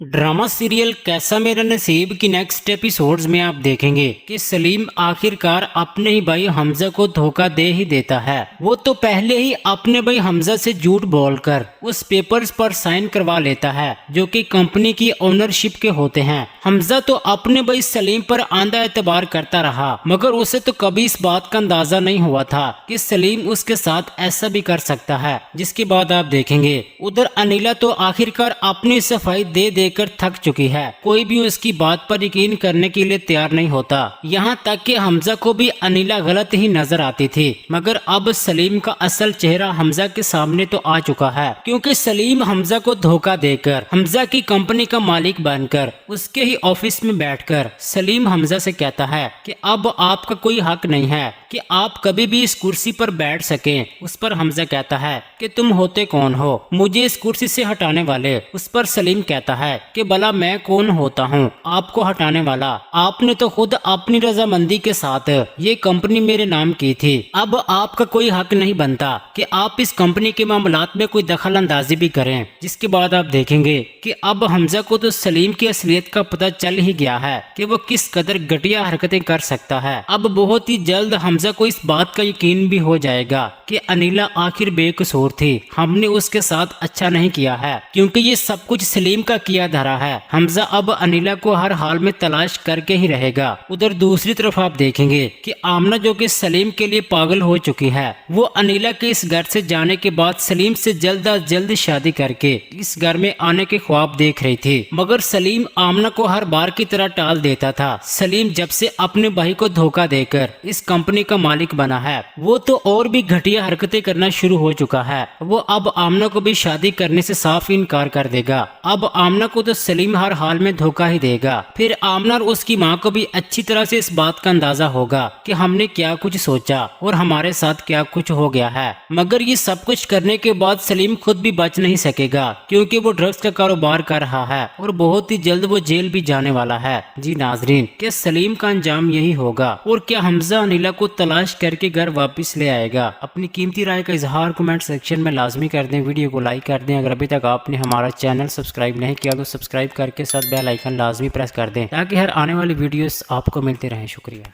Drama serial कैसा मेरा नसीब की नेक्स्ट एपिसोड्स में आप देखेंगे कि सलीम आखिरकार अपने ही भाई हमजा को धोखा दे ही देता है। वो तो पहले ही अपने भाई हमजा से झूठ बोलकर उस पेपर्स पर साइन करवा लेता है जो कि कंपनी की ओनरशिप के होते हैं। हमजा तो अपने भाई सलीम पर आंधा एतबार करता रहा, मगर उसे तो कभी इस बात का अंदाजा नहीं हुआ था कि सलीम उसके साथ ऐसा भी कर सकता है। जिसके बाद आप देखेंगे उधर अनिला तो आखिरकार अपनी सफाई दे देकर थक चुकी है। कोई भी उसकी बात पर यकीन करने के लिए तैयार नहीं होता। यहाँ तक कि हमजा को भी अनिला गलत ही नजर आती थी, मगर अब सलीम का असल चेहरा हमजा के सामने तो आ चुका है, क्योंकि सलीम हमजा को धोखा देकर हमजा की कंपनी का मालिक बनकर उसके ही ऑफिस में बैठकर सलीम हमजा से कहता है कि अब आपका कोई हक नहीं है कि आप कभी भी इस कुर्सी पर बैठ सकें। उस पर हमजा कहता है कि तुम होते कौन हो मुझे इस कुर्सी से हटाने वाले। उस पर सलीम कहता है कि भला मैं कौन होता हूँ आपको हटाने वाला। आपने तो खुद अपनी रजामंदी के साथ ये कंपनी मेरे नाम की थी। अब आपका कोई हक नहीं बनता कि आप इस कंपनी के मामलात में कोई दखल अंदाजी भी करें। जिसके बाद आप देखेंगे कि अब हमजा को तो सलीम की असलियत का पता चल ही गया है कि वो किस कदर घटिया हरकतें कर सकता है। अब बहुत ही जल्द हमजा को इस बात का यकीन भी हो जाएगा कि अनिला आखिर बेकसूर थी, हमने उसके साथ अच्छा नहीं किया है, क्योंकि ये सब कुछ सलीम का किया धरा है। हमजा अब अनिला को हर हाल में तलाश करके ही रहेगा। उधर दूसरी तरफ आप देखेंगे कि आमना जो कि सलीम के लिए पागल हो चुकी है, वो अनिला के इस घर से जाने के बाद सलीम से जल्द अज जल्द शादी करके इस घर में आने के ख्वाब देख रही थी, मगर सलीम आमना को हर बार की तरह टाल देता था। सलीम जब से अपने भाई को धोखा देकर इस कंपनी का मालिक बना है, वो तो और भी घटिया हरकतें करना शुरू हो चुका है। वो अब आमना को भी शादी करने से साफ इनकार कर देगा। अब आमना को तो सलीम हर हाल में धोखा ही देगा। फिर आमना और उसकी माँ को भी अच्छी तरह से इस बात का अंदाजा होगा कि हमने क्या कुछ सोचा और हमारे साथ क्या कुछ हो गया है। मगर ये सब कुछ करने के बाद सलीम खुद भी बच नहीं सकेगा, क्योंकि वो ड्रग्स का कारोबार कर रहा है और बहुत ही जल्द वो जेल भी जाने वाला है। जी नाजरीन, क्या सलीम का अंजाम यही होगा और क्या हमजा अनिला को तलाश करके घर वापस ले आएगा? अपनी कीमती राय का इजहार कमेंट सेक्शन में लाजमी कर दें, वीडियो को लाइक कर दें। अगर अभी तक आपने हमारा चैनल सब्सक्राइब नहीं किया तो सब्सक्राइब करके साथ बेल आइकन लाजमी प्रेस कर दें, ताकि हर आने वाली वीडियोस आपको मिलती रहें। शुक्रिया।